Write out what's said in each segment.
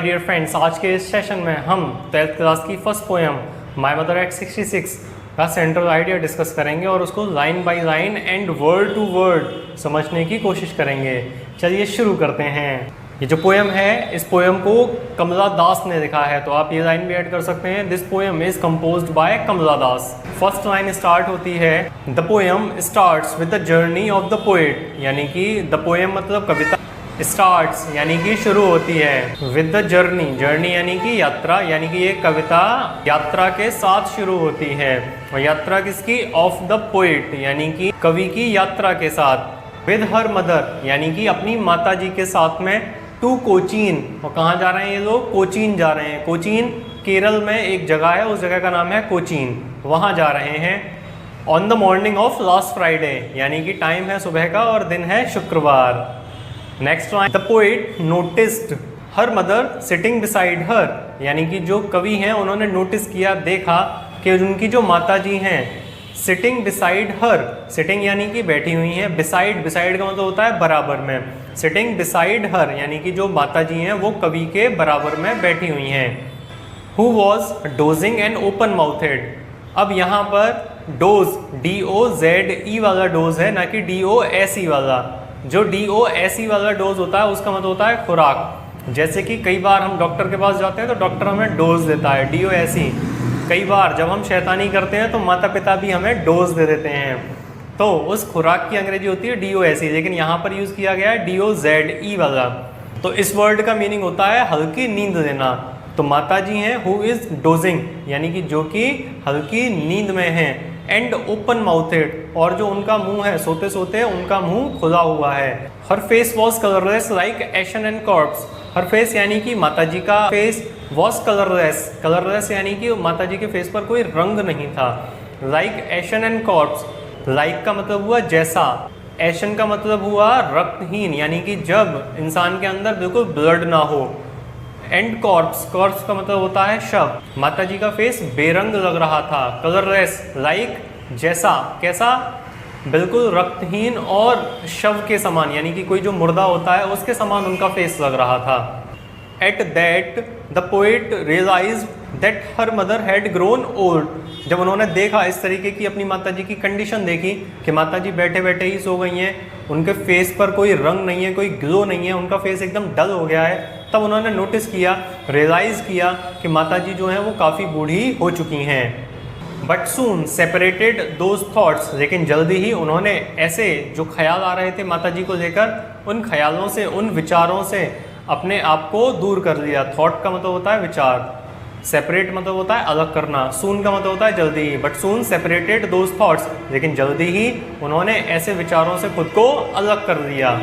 Dear friends, आज के इस सेशन में हम 12th क्लास की first poem my mother at 66 का सेंट्रल आइडिया डिस्कस करेंगे और उसको line by line and word to word समझने की कोशिश करेंगे। चलिए शुरू करते हैं। ये जो पोएम है, इस पोएम को कमला दास ने लिखा है, तो आप ये लाइन भी ऐड कर सकते हैं। This poem is composed by Kamala Das. First line start होती है, the poem starts with the journey of the poet, यानी कि द पोएम मतलब कविता, स्टार्ट्स यानी कि शुरू होती है, विद द जर्नी, जर्नी यानी कि यात्रा, यानी कि ये कविता यात्रा के साथ शुरू होती है। और यात्रा किसकी? ऑफ द पोएट, यानी कि कवि की यात्रा के साथ। विद हर मदर यानी कि अपनी माता जी के साथ में। टू कोचीन, और कहाँ जा रहे हैं ये लोग? कोचीन जा रहे हैं। कोचीन केरल में एक जगह है, उस जगह का नाम है कोचीन, वहाँ जा रहे हैं। On the morning of last Friday, यानी कि टाइम है सुबह का और दिन है शुक्रवार। Next line, the poet noticed her mother sitting beside her, यानी कि जो कवि हैं उन्होंने नोटिस किया, देखा कि उनकी जो माता जी हैं सिटिंग बिसाइड हर, सिटिंग यानी कि बैठी हुई हैं, बिसाइड, बिसाइड का मतलब होता है बराबर में, सिटिंग बिसाइड हर यानी कि जो माता जी हैं वो कवि के बराबर में बैठी हुई हैं। Who was dosing and open mouthed, अब यहाँ पर डोज DOZE वाला डोज है, ना कि DOSE वाला। जो DOSE वाला डोज होता है उसका मतलब होता है खुराक। जैसे कि कई बार हम डॉक्टर के पास जाते हैं तो डॉक्टर हमें डोज देता है, DOSE। कई बार जब हम शैतानी करते हैं तो माता पिता भी हमें डोज दे देते हैं, तो उस खुराक की अंग्रेजी होती है DOSE, लेकिन यहाँ पर यूज़ किया गया है DOZE वाला। तो इस वर्ड का मीनिंग होता है हल्की नींद लेना। तो माता जी हैं हु इज़ डोजिंग, यानी कि जो कि हल्की नींद में हैं। एंड ओपन माउथेड, और जो उनका मुंह है, सोते सोते उनका मुंह खुला हुआ है। Her face was colourless like ashen and corpse, her face यानी कि माता जी का फेस, वॉज कलरलेस, कलरलेस यानी कि माता जी के फेस पर कोई रंग नहीं था। Like ashen and corpse, like का मतलब हुआ जैसा, एशन का मतलब हुआ रक्तहीन, यानी कि जब इंसान के अंदर बिल्कुल ब्लड ना हो। एंड कॉर्प्स, कॉर्प्स का मतलब होता है शव। माता जी का फेस बेरंग लग रहा था। कलरलेस, लाइक जैसा, कैसा? बिल्कुल रक्तहीन और शव के समान, यानी कि कोई जो मुर्दा होता है उसके समान उनका फेस लग रहा था। At that the poet realize that her mother had grown old, जब उन्होंने देखा इस तरीके की अपनी माता जी की कंडीशन देखी कि माता जी बैठे बैठे ही सो गई हैं, उनके फेस पर कोई रंग नहीं है, कोई ग्लो नहीं है, उनका फेस एकदम डल हो गया है, तब उन्होंने नोटिस किया, रियलाइज़ किया कि माता जी जो हैं वो काफ़ी बूढ़ी हो चुकी हैं। But soon separated those thoughts, लेकिन जल्दी ही उन्होंने ऐसे जो ख्याल आ रहे थे माता जी को लेकर, उन ख्यालों से, उन विचारों से अपने आप को दूर कर लिया। थॉट का मतलब होता है विचार, सेपरेट मतलब होता है अलग करना, सून का मतलब होता है जल्दी ही। But soon separated those thoughts, लेकिन जल्दी ही उन्होंने ऐसे विचारों से खुद को अलग कर लिया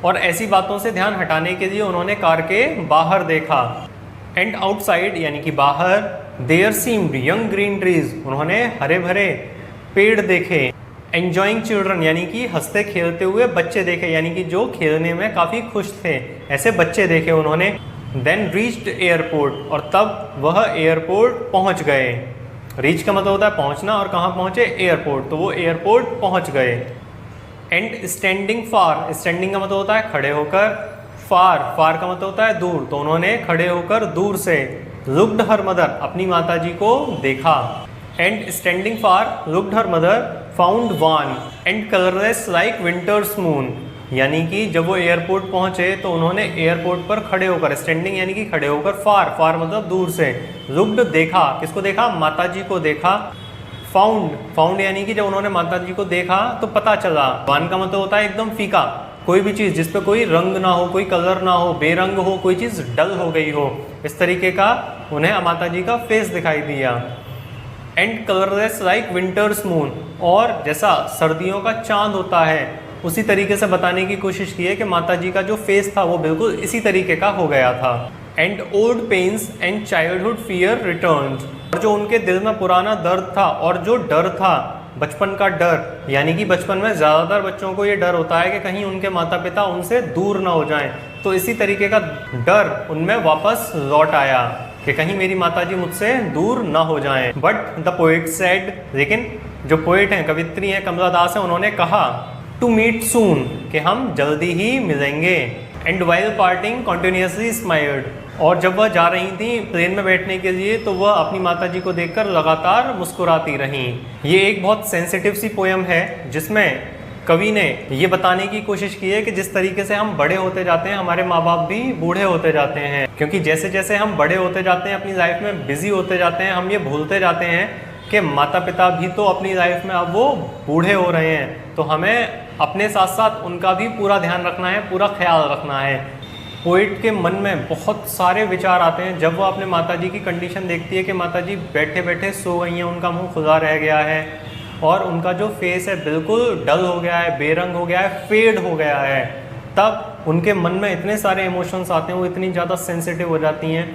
और ऐसी बातों से ध्यान हटाने के लिए उन्होंने कार के बाहर देखा। एंड आउटसाइड यानी कि बाहर, there seemed young green trees, उन्होंने हरे भरे पेड़ देखे। एंजॉइंग चिल्ड्रन यानी कि हंसते खेलते हुए बच्चे देखे, यानी कि जो खेलने में काफ़ी खुश थे, ऐसे बच्चे देखे उन्होंने। देन रीच्ड एयरपोर्ट, और तब वह एयरपोर्ट पहुंच गए। रीच का मतलब होता है पहुंचना, और कहाँ पहुंचे? एयरपोर्ट, तो वो एयरपोर्ट पहुंच गए। एंड स्टैंडिंग फार, स्टैंडिंग का मतलब होता है खड़े होकर, फार, फार का मतलब होता है दूर, तो उन्होंने खड़े होकर दूर से लुक्ड हर मदर, अपनी माता जी को देखा। And standing far looked her mother found one and colourless like winters moon, यानी कि जब वो एयरपोर्ट पहुंचे तो उन्होंने एयरपोर्ट पर खड़े होकर, स्टैंडिंग यानी कि खड़े होकर, फार, फार मतलब दूर से, लुक्ड देखा, किसको देखा? माता जी को देखा। फाउंड, फाउंड यानी कि जब उन्होंने माता जी को देखा तो पता चला। वन का मतलब होता है एकदम फीका, कोई भी चीज़ जिस पे कोई रंग ना हो, कोई कलर ना हो, बेरंग हो, कोई चीज़ डल हो गई हो, इस तरीके का उन्हें माता जी का फेस दिखाई दिया। And colourless like winters moon, और जैसा सर्दियों का चांद होता है उसी तरीके से बताने की कोशिश की है कि माता जी का जो फेस था वो बिल्कुल इसी तरीके का हो गया था। And old pains and childhood fear returned, और जो उनके दिल में पुराना दर्द था और जो डर था, बचपन का डर, यानी कि बचपन में ज़्यादातर बच्चों को ये डर होता है कि कहीं उनके माता पिता उनसे दूर ना हो जाएं, तो इसी तरीके का डर उनमें वापस लौट आया कि कहीं मेरी माता जी मुझसे दूर ना हो जाएं। बट द पोएट सेड, लेकिन जो पोएट हैं, कवित्री हैं, कमला दास हैं, उन्होंने कहा टू मीट सून, कि हम जल्दी ही मिलेंगे। And while parting continuously smiled, और जब वह जा रही थी प्लेन में बैठने के लिए तो वह अपनी माताजी को देखकर लगातार मुस्कुराती रहीं। ये एक बहुत सेंसिटिव सी पोयम है जिसमें कवि ने ये बताने की कोशिश की है कि जिस तरीके से हम बड़े होते जाते हैं हमारे माँ बाप भी बूढ़े होते जाते हैं, क्योंकि जैसे जैसे हम बड़े होते जाते हैं अपनी लाइफ में बिजी होते जाते हैं, हम ये भूलते जाते हैं कि माता पिता भी तो अपनी लाइफ में अब वो बूढ़े हो रहे हैं, तो हमें अपने साथ साथ उनका भी पूरा ध्यान रखना है, पूरा ख्याल रखना है। पोइट के मन में बहुत सारे विचार आते हैं जब वो अपने माताजी की कंडीशन देखती है कि माताजी बैठे बैठे सो गई हैं, उनका मुंह खुला रह गया है और उनका जो फेस है बिल्कुल डल हो गया है, बेरंग हो गया है, फेड हो गया है। तब उनके मन में इतने सारे इमोशंस आते हैं, वो इतनी ज़्यादा सेंसिटिव हो जाती हैं।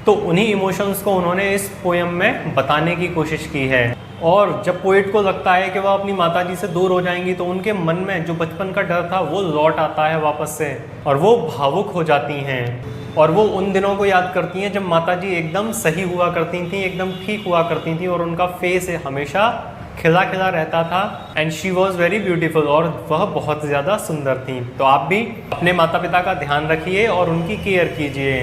तो उन्हीं इमोशंस को उन्होंने इस पोयम में बताने की कोशिश की है। और जब पोइट को लगता है कि वह अपनी माताजी से दूर हो जाएंगी तो उनके मन में जो बचपन का डर था वो लौट आता है वापस से और वो भावुक हो जाती हैं और वो उन दिनों को याद करती हैं जब माताजी एकदम सही हुआ करती थी, एकदम ठीक हुआ करती थी और उनका फेस हमेशा खिला खिला रहता था and she was very beautiful, और वह बहुत ज़्यादा सुंदर थी। तो आप भी अपने माता पिता का ध्यान रखिए और उनकी केयर कीजिए।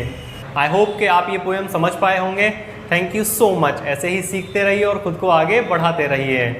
आई होप कि आप ये पोएम समझ पाए होंगे। Thank you so much. ऐसे ही सीखते रहिए और खुद को आगे बढ़ाते रहिए।